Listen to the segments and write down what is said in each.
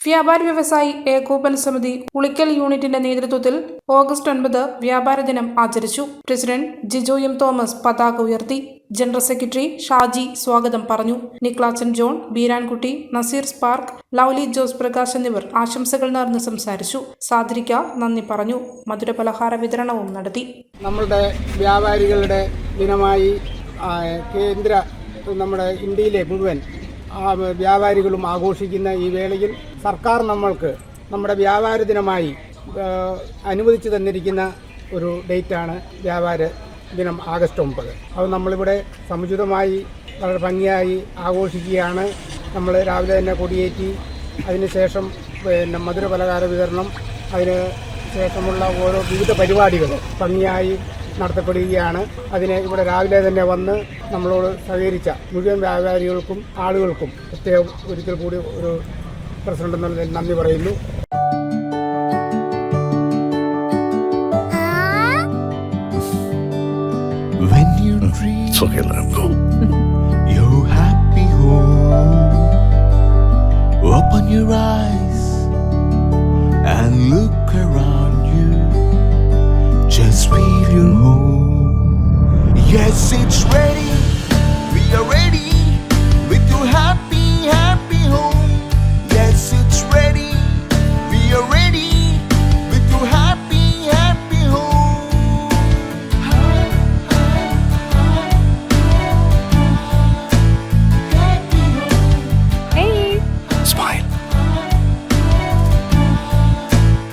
വ്യാപാരി വ്യവസായി ഏകോപന സമിതി ഉളിക്കൽ യൂണിറ്റിന്റെ നേതൃത്വത്തിൽ ഓഗസ്റ്റ് 9 വ്യാപാര ദിനം ആചരിച്ചു. പ്രസിഡന്റ് ജിജോ എം തോമസ് പതാക ഉയർത്തി. ജനറൽ സെക്രട്ടറി ഷാജി സ്വാഗതം പറഞ്ഞു. Niklachan John, Beerankutty, Naseer Spark, Lovely Jose Prakash എന്നിവർ ആശംസകൾ നേർന്ന് സംസാരിച്ചു. സാദരിക്ക നന്ദി പറഞ്ഞു. മധുരപലഹാര വിതരണവും നടത്തി. നമ്മളുടെ വ്യാപാരികളുടെ ദിനമായി നമ്മുടെ ഇന്ത്യയിലെ മുഴുവൻ വ്യാപാരികളും ആഘോഷിക്കുന്ന ഈ വേളയിൽ സർക്കാർ നമ്മൾക്ക് നമ്മുടെ വ്യാപാര ദിനമായി അനുവദിച്ചു തന്നിരിക്കുന്ന ഒരു ഡേറ്റാണ് വ്യാപാര ദിനം ആഗസ്റ്റ് 9. അത് നമ്മളിവിടെ സമുചിതമായി വളരെ ഭംഗിയായി ആഘോഷിക്കുകയാണ്. നമ്മൾ രാവിലെ തന്നെ കൊടിയേറ്റി അതിനുശേഷം മധുരപലഹാര വിതരണം, അതിന് ശേഷമുള്ള ഓരോ വിവിധ പരിപാടികൾ ഭംഗിയായി നടത്തപ്പെടുകയാണ്. അതിനെ ഇവിടെ രാവിലെ തന്നെ വന്ന് നമ്മളോട് സഹകരിച്ച മുഴുവൻ വ്യാപാരികൾക്കും ആളുകൾക്കും പ്രത്യേകം ഒരിക്കൽ കൂടി ഒരു പ്രസിഡന്റ് എന്ന നന്ദി പറയുന്നു. Open your eyes and look around you. Just feel your home. Yes, it's ready. We are ready with your happy, happy home. Yes, it's ready. We are ready with your happy, happy home. Hey. Smile.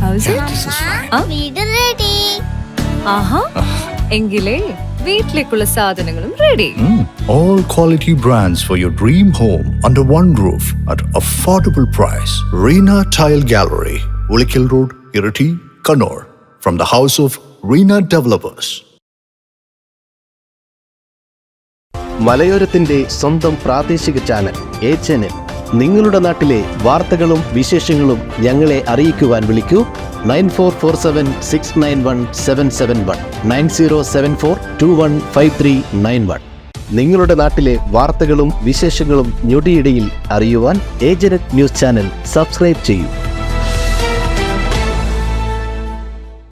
How's it? This is fine. We're ready. എങ്കിലേ വീട്ടിലേക്കുള്ള സാധനങ്ങളും ready. All quality brands for your dream home under one roof at affordable price. Reena Tile Gallery, Ulikil Road, Irati, Kannur. From the house of Reena Developers. മലയോരത്തിന്റെ സ്വന്തം പ്രാദേശിക channel HNN. നിങ്ങളുടെ നാട്ടിലെ വാർത്തകളും വിശേഷങ്ങളും ഞങ്ങളെ അറിയിക്കുവാൻ വിളിക്കൂ 9447691771 9074215391. നിങ്ങളുടെ നാട്ടിലെ വാർത്തകളും വിശേഷങ്ങളും ഞൊടിയിടയിൽ അറിയുവാൻ ഏജനറ്റ് ന്യൂസ് ചാനൽ സബ്സ്ക്രൈബ് ചെയ്യൂ.